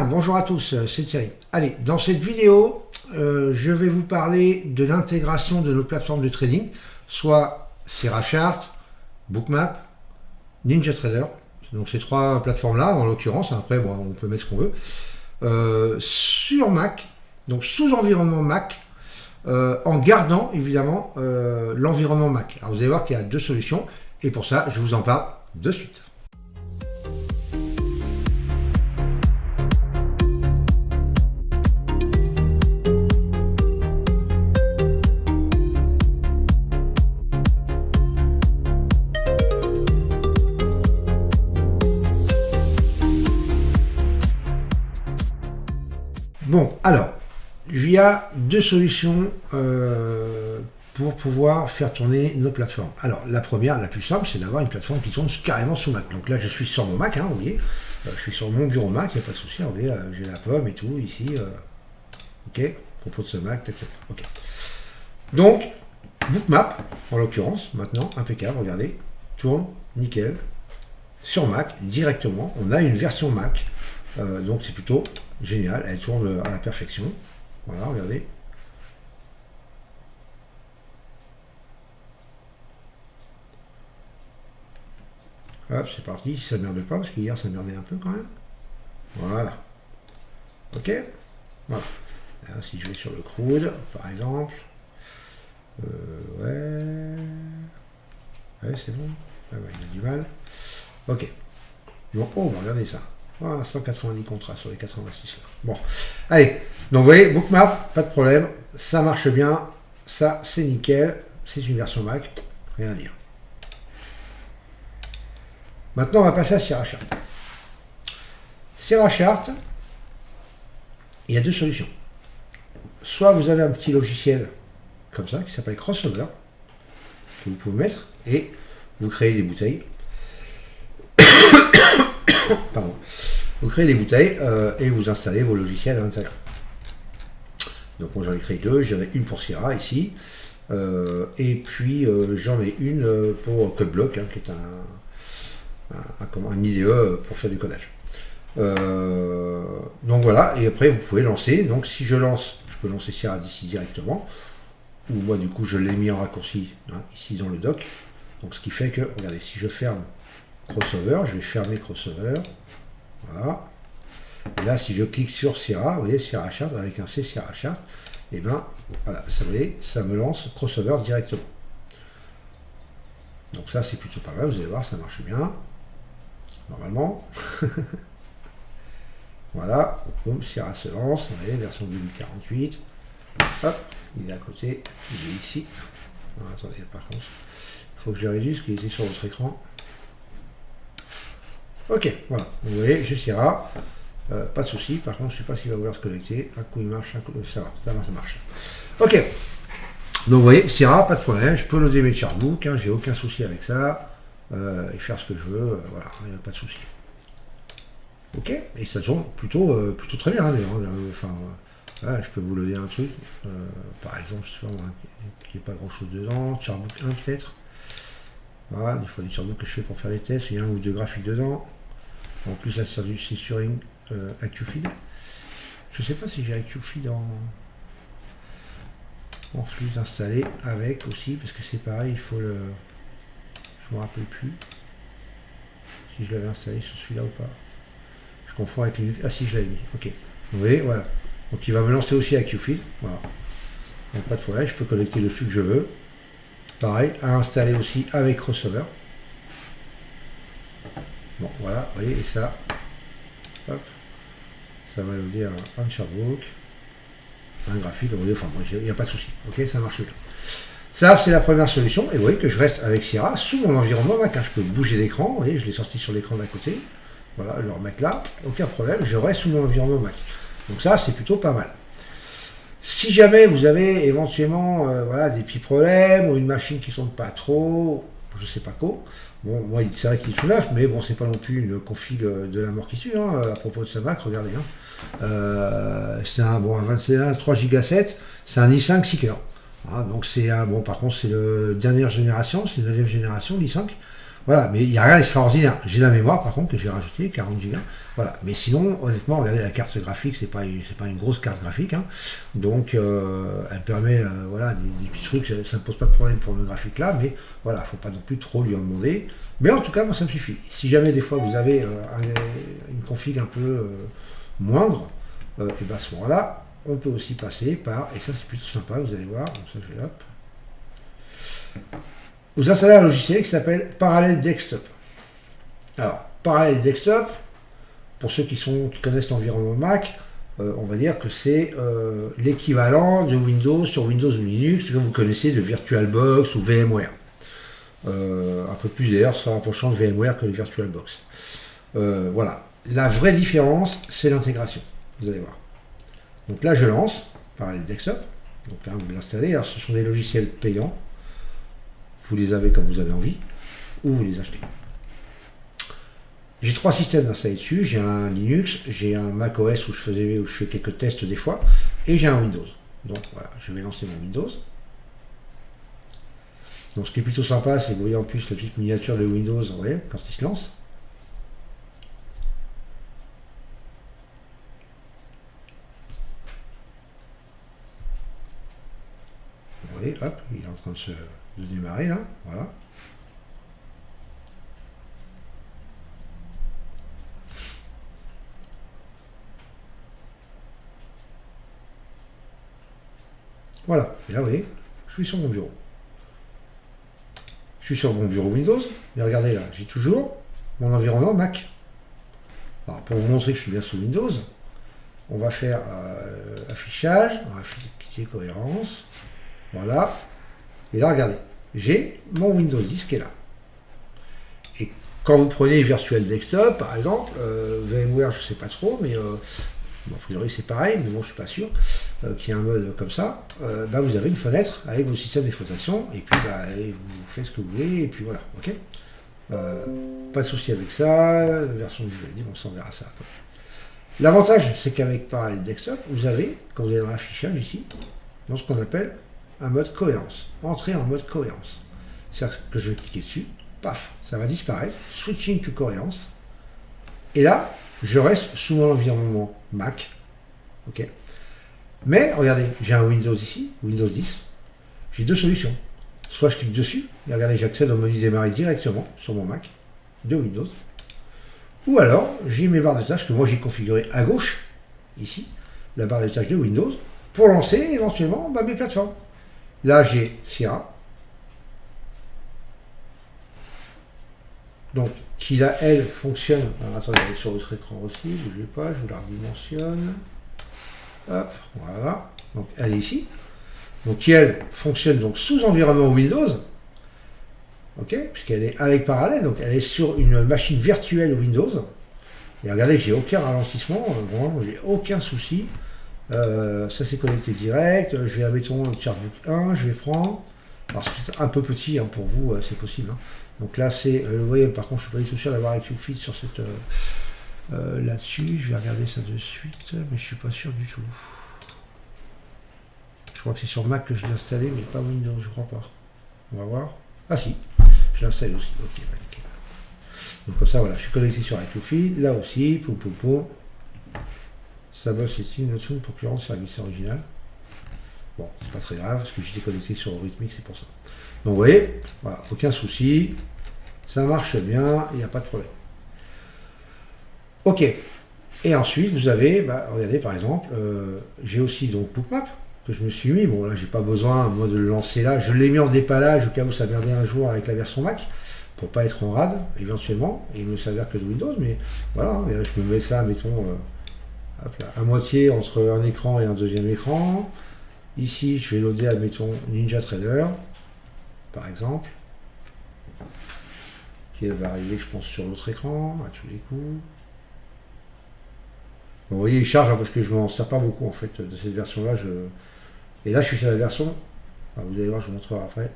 Bonjour à tous, c'est Thierry. Allez, dans cette vidéo, je vais vous parler de l'intégration de nos plateformes de trading, soit Sierra-Chart, Bookmap, NinjaTrader. Donc ces trois plateformes-là, en l'occurrence, après bon, on peut mettre ce qu'on veut, sur Mac, donc sous environnement Mac, en gardant évidemment l'environnement Mac. Alors vous allez voir qu'il y a deux solutions, et pour ça, je vous en parle de suite. Bon, alors, il y a deux solutions pour pouvoir faire tourner nos plateformes. Alors, la première, la plus simple, c'est d'avoir une plateforme qui tourne carrément sous Mac. Donc là, je suis sur mon Mac, hein, vous voyez, je suis sur mon bureau Mac, il n'y a pas de souci, vous voyez, j'ai la pomme et tout, ici, ok, propos de ce Mac, tac, tac, ok. Donc, Bookmap, en l'occurrence, maintenant, impeccable, regardez, tourne, nickel, sur Mac, directement, on a une version Mac, donc c'est plutôt génial, elle tourne à la perfection. Voilà, regardez. Hop, c'est parti, si ça ne merde pas, parce qu'hier ça merdait un peu quand même. Voilà. Ok. Voilà. Alors, si je vais sur le CRUD, par exemple. Ouais, c'est bon. Ah ouais, il a du mal. Ok. Bon, oh, regardez ça. Ah, 190 contrats sur les 86. Bon, allez, donc vous voyez, Bookmap, pas de problème, ça marche bien, ça c'est nickel, c'est une version Mac, rien à dire. Maintenant, on va passer à Sierra-Chart. Sierra-Chart, il y a deux solutions. Soit vous avez un petit logiciel comme ça qui s'appelle Crossover, que vous pouvez mettre, et vous créez des bouteilles. Pardon. Vous créez des bouteilles et vous installez vos logiciels à l'intérieur. Donc moi j'en ai créé deux, j'en ai une pour Sierra ici, et puis j'en ai une pour CodeBlock, hein, qui est un IDE pour faire du codage. Donc voilà, et après vous pouvez lancer, donc si je lance, je peux lancer Sierra d'ici directement, ou moi du coup je l'ai mis en raccourci, hein, ici dans le doc, donc ce qui fait que, regardez, si je ferme Crossover, je vais fermer Crossover. Voilà. Et là, si je clique sur Sierra, vous voyez, Sierra-Chart avec un C, Sierra-Chart, et bien, voilà, ça, vous voyez, ça me lance Crossover directement. Donc ça, c'est plutôt pas mal, vous allez voir, ça marche bien. Normalement. Voilà, boum, Sierra se lance, vous voyez, version 2048. Hop, il est à côté, il est ici. Non, attendez, par contre, il faut que je réduise, parce qu'il était sur votre écran. Ok, voilà, vous voyez, j'ai Sierra, pas de souci. Par contre, je ne sais pas s'il va vouloir se connecter. Un coup il marche, un coup ça va, ça marche. Ok, donc vous voyez, Sierra, pas de problème, je peux loader mes chartbooks, hein, j'ai aucun souci avec ça, et faire ce que je veux, voilà, il n'y a pas de souci. Ok, et ça tourne plutôt très bien, d'ailleurs. Enfin, voilà, je peux vous loader un truc, par exemple, je sais pas, qu'il n'y ait pas grand chose dedans, chartbook 1 peut-être. Voilà, des fois des chartbooks que je fais pour faire les tests, il y a un ou deux graphiques dedans. En plus, ça sert du Securing AccuFeed. Je ne sais pas si j'ai AccuFeed en flux installé avec aussi, parce que c'est pareil, il faut le... Je ne me rappelle plus si je l'avais installé sur celui-là ou pas. Je confonds avec Linux. Ah si, je l'avais mis. Ok. Vous voyez, voilà. Donc il va me lancer aussi AccuFeed. Voilà. Il n'y a pas de problème, je peux connecter le flux que je veux. Pareil, à installer aussi avec Crossover. Bon, voilà, vous voyez, et ça, hop, ça va loader un chartbook, un graphique, vous voyez, enfin, il n'y a pas de souci, ok, ça marche bien. Ça, c'est la première solution, et vous voyez que je reste avec Sierra sous mon environnement Mac, hein. Je peux bouger l'écran, vous voyez, je l'ai sorti sur l'écran d'à côté, voilà, le remettre là, aucun problème, je reste sous mon environnement Mac. Donc ça, c'est plutôt pas mal. Si jamais vous avez éventuellement voilà, des petits problèmes, ou une machine qui ne sonne pas trop, je sais pas quoi, bon, moi c'est vrai qu'il est sous neuf, mais bon, c'est pas non plus une config de la mort qui tue, hein, à propos de ce Mac, regardez. Hein. C'est un 21 3 Go 7, c'est un i5 Seeker. Hein, donc c'est un, bon, par contre, c'est la dernière génération, c'est la 9e génération, l'i5. Voilà, mais il n'y a rien d'extraordinaire. J'ai la mémoire par contre que j'ai rajouté, 40 Go. Voilà, mais sinon, honnêtement, regardez la carte graphique, c'est pas une grosse carte graphique, hein. Donc elle permet, voilà, des petits trucs, ça ne pose pas de problème pour le graphique là, mais voilà, faut pas non plus trop lui en demander. Mais en tout cas, moi ça me suffit. Si jamais des fois vous avez une config un peu moindre, et ben à ce moment-là, on peut aussi passer par, et ça c'est plutôt sympa, vous allez voir, donc ça je vais hop. Vous installez un logiciel qui s'appelle Parallel Desktop. Alors, Parallel Desktop, pour ceux qui connaissent l'environnement Mac, on va dire que c'est l'équivalent de Windows sur Windows ou Linux, que vous connaissez de VirtualBox ou VMware. Un peu plus d'ailleurs, ça rapprochant de VMware que de VirtualBox. Voilà. La vraie différence, c'est l'intégration. Vous allez voir. Donc là, je lance Parallel Desktop. Donc là, vous l'installez. Alors, ce sont des logiciels payants. Vous les avez comme vous avez envie, ou vous les achetez. J'ai 3 systèmes installés dessus. J'ai un Linux, j'ai un Mac OS où je fais quelques tests des fois, et j'ai un Windows. Donc voilà, je vais lancer mon Windows. Donc ce qui est plutôt sympa, c'est que vous voyez en plus la petite miniature de Windows, vous voyez, quand il se lance. Vous voyez, hop, il est en train de démarrer là, voilà. Voilà, et là vous voyez, je suis sur mon bureau. Je suis sur mon bureau Windows, mais regardez là, j'ai toujours mon environnement Mac. Alors pour vous montrer que je suis bien sous Windows, on va faire affichage, on va quitter cohérence, voilà. Et là regardez, j'ai mon Windows 10 qui est là. Et quand vous prenez Virtual Desktop par exemple, VMware je ne sais pas trop, mais bon, a priori c'est pareil, mais bon je suis pas sûr, qu'il y ait un mode comme ça, bah, vous avez une fenêtre avec vos systèmes d'exploitation, et puis bah, vous faites ce que vous voulez, et puis voilà, ok. Pas de souci avec ça, version du dit, on s'en verra ça après. L'avantage, c'est qu'avec Parallel Desktop, vous avez, quand vous allez dans l'affichage ici, dans ce qu'on appelle un mode cohérence, entrer en mode cohérence. C'est-à-dire que je vais cliquer dessus, paf, ça va disparaître, switching to cohérence, et là, je reste sous mon environnement Mac, ok. Mais regardez, j'ai un Windows ici, Windows 10, j'ai deux solutions. Soit je clique dessus, et regardez, j'accède au menu démarrer directement sur mon Mac de Windows. Ou alors, j'ai mes barres de tâches que moi j'ai configurées à gauche, ici, la barre de tâches de Windows, pour lancer éventuellement bah, mes plateformes. Là, j'ai Sierra. Donc, qui là, elle, fonctionne. Alors, attendez, elle est sur votre écran aussi, bougez pas, je vous la redimensionne. Hop, voilà. Donc, elle est ici. Donc, qui elle fonctionne donc sous environnement Windows. Ok, puisqu'elle est avec Parallel, donc elle est sur une machine virtuelle Windows. Et regardez, j'ai aucun ralentissement, vraiment, j'ai aucun souci. Ça c'est connecté direct. Je vais, admettons, le Chartbook 1, je vais prendre. Alors c'est un peu petit hein, pour vous, c'est possible. Hein. Donc là, c'est. Vous voyez, par contre, je suis pas du tout sûr d'avoir un QFeed sur cette. Là-dessus, je vais regarder ça de suite, mais je suis pas sûr du tout. Je crois que c'est sur Mac que je l'ai installé, mais pas Windows, je crois pas. On va voir. Ah si, je l'ai installé aussi. Ok, bah, nickel. Donc comme ça, voilà, je suis connecté sur iQFeed, là aussi, poum poum poum. Sable setting, not soon, concurrence, service original. Bon, c'est pas très grave, parce que j'étais connecté sur Rhythmic, c'est pour ça. Donc vous voyez, voilà, aucun souci, ça marche bien, il n'y a pas de problème. Ok, et ensuite vous avez, bah, regardez par exemple, j'ai aussi donc Bookmap, que je me suis mis, bon là j'ai pas besoin moi de le lancer là, je l'ai mis en dépannage au cas où ça merdait un jour avec la version Mac, pour pas être en RAD éventuellement, et me servir que de Windows, mais voilà, je me mets ça, mettons, hop là, à moitié entre un écran et un deuxième écran. Ici je vais loader, admettons, NinjaTrader, par exemple, qui va arriver je pense sur l'autre écran, à tous les coups. Bon, vous voyez, il charge hein, parce que je ne m'en sers pas beaucoup en fait de cette version-là. Et là, je suis sur la version. Enfin, vous allez voir, je vous montrerai après.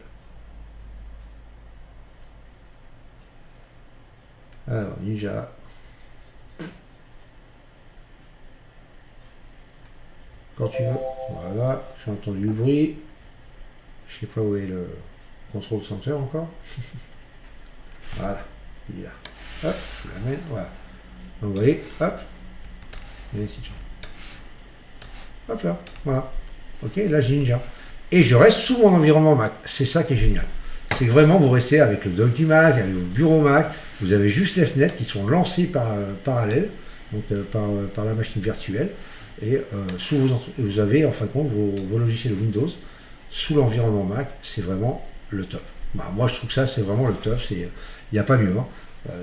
Alors, Ninja. Quand tu veux. Voilà, j'ai entendu le bruit. Je sais pas où est le control center encore. Voilà, il est là. Hop, je l'amène, voilà. Donc vous voyez, hop, et ainsi de suite. Hop là, voilà. Ok, là j'ai Ninja. Et je reste sous mon environnement Mac. C'est ça qui est génial. C'est que vraiment vous restez avec le dock du Mac, avec votre bureau Mac. Vous avez juste les fenêtres qui sont lancées par parallèle, donc par la machine virtuelle. Et vous avez en fin de compte vos logiciels Windows sous l'environnement Mac. C'est vraiment le top. Bah, moi je trouve que ça c'est vraiment le top. Il n'y a pas mieux. Hein.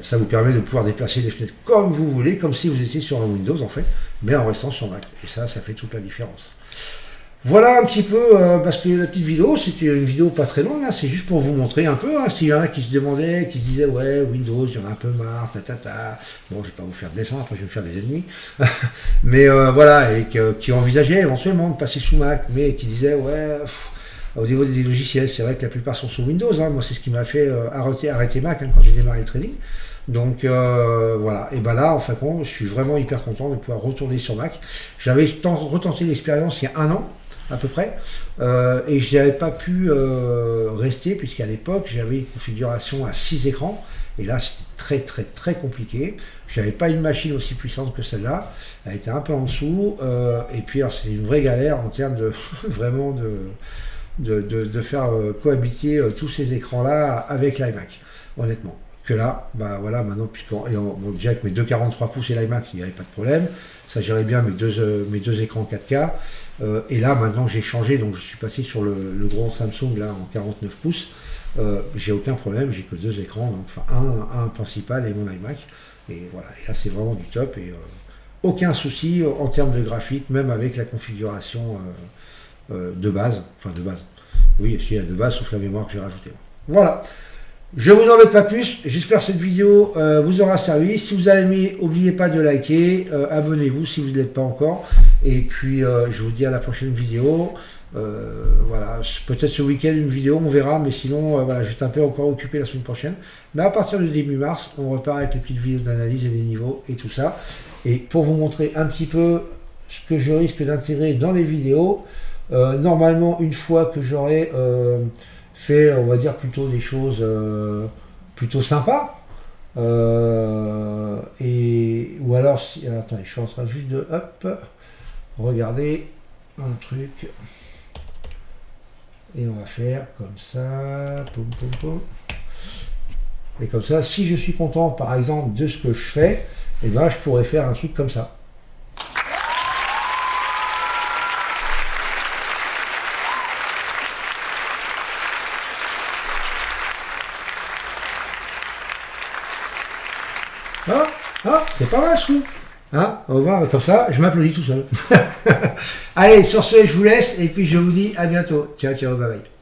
Ça vous permet de pouvoir déplacer les fenêtres comme vous voulez, comme si vous étiez sur un Windows en fait, mais en restant sur Mac. Et ça fait toute la différence. Voilà un petit peu, parce que la petite vidéo, c'était une vidéo pas très longue, hein, c'est juste pour vous montrer un peu, hein, s'il y en a qui se demandaient, qui se disaient, ouais, Windows, j'en ai un peu marre, Bon, je vais pas vous faire de dessin, après je vais me faire des ennemis. Mais voilà, et qui envisageaient éventuellement de passer sous Mac, mais qui disaient, ouais, au niveau des logiciels, c'est vrai que la plupart sont sous Windows, hein, moi c'est ce qui m'a fait arrêter Mac hein, quand j'ai démarré le trading. Donc voilà, et ben là, en fin de compte, je suis vraiment hyper content de pouvoir retourner sur Mac. J'avais retenté l'expérience il y a 1 an, à peu près, et je n'avais pas pu rester, puisqu'à l'époque, j'avais une configuration à 6 écrans, et là, c'était très compliqué. Je n'avais pas une machine aussi puissante que celle-là, elle était un peu en dessous, et puis alors c'était une vraie galère en termes de vraiment de faire cohabiter tous ces écrans-là avec l'iMac, honnêtement. Que là, bah voilà, maintenant, bon, déjà avec mes deux 43 pouces et l'iMac, il n'y avait pas de problème, ça gérait bien mes deux écrans 4K, et là, maintenant, j'ai changé, donc je suis passé sur le gros Samsung, là, en 49 pouces, j'ai aucun problème, j'ai que 2 écrans, donc enfin, un principal et mon iMac, et voilà, et là, c'est vraiment du top, et aucun souci en termes de graphique, même avec la configuration de base, oui, il y a de base, sauf la mémoire que j'ai rajoutée. Voilà. Je vous embête pas plus, j'espère que cette vidéo vous aura servi. Si vous avez aimé, n'oubliez pas de liker, abonnez-vous si vous ne l'êtes pas encore. Et puis je vous dis à la prochaine vidéo. Voilà, peut-être ce week-end une vidéo, on verra, mais sinon voilà, je vais être un peu encore occupé la semaine prochaine. Mais à partir du début mars, on repart avec les petites vidéos d'analyse et les niveaux et tout ça. Et pour vous montrer un petit peu ce que je risque d'intégrer dans les vidéos, normalement une fois que j'aurai fait, on va dire, plutôt des choses plutôt sympas. Ou alors, attendez, je suis en train juste de, regarder un truc. Et on va faire comme ça, Et comme ça, si je suis content, par exemple, de ce que je fais, et ben, je pourrais faire un truc comme ça. C'est pas mal, je trouve. Hein, on va voir, comme ça, je m'applaudis tout seul. Allez, sur ce, je vous laisse, et puis je vous dis à bientôt. Ciao, ciao, bye bye.